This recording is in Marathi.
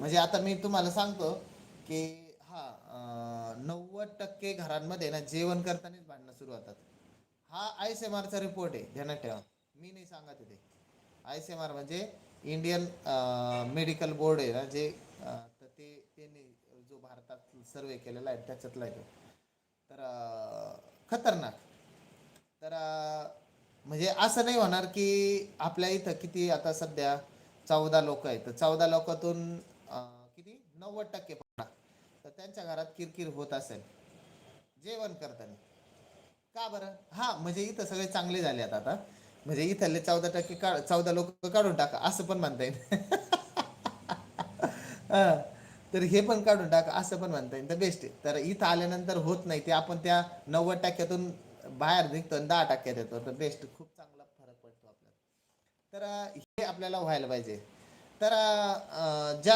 म्हणजे आता मी तुम्हाला सांगतो की हा 90% घरांमध्ये ना जेवण करतानाच भांडणं सुरू होतात. हा ICMR चा रिपोर्ट आहे, ध्यानात ठेवा. मी नाही सांगत आहे ते. ICMR म्हणजे इंडियन मेडिकल बोर्ड आहे ना, जे तर त्यांनी जो भारतात सर्वे केलेला आहे त्याच्यातला आहे तो. तर खतरनाक. तर म्हणजे असं नाही होणार की आपल्या इथं किती आता सध्या 14 लोक आहेत, तर 14 लोकातून किती 90% पकडा, तर त्यांच्या घरात किरकिर होत असेल जेवण करताना. का बरं? हा म्हणजे इथं सगळे चांगले झाले आता. म्हणजे इथले 14% 14 लोक काढून टाका असं पण म्हणता येईल. हा. तर हे पण काढून टाका असं पण म्हणता येईल, तर बेस्ट आहे. तर इथं आल्यानंतर होत नाही ते, आपण त्या 90%तून बाहेर निघतो आणि 10% येतो, तर बेस्ट, खूप चांगला फरक पडतो आपल्याला. तर हे आपल्याला व्हायला पाहिजे. तर ज्या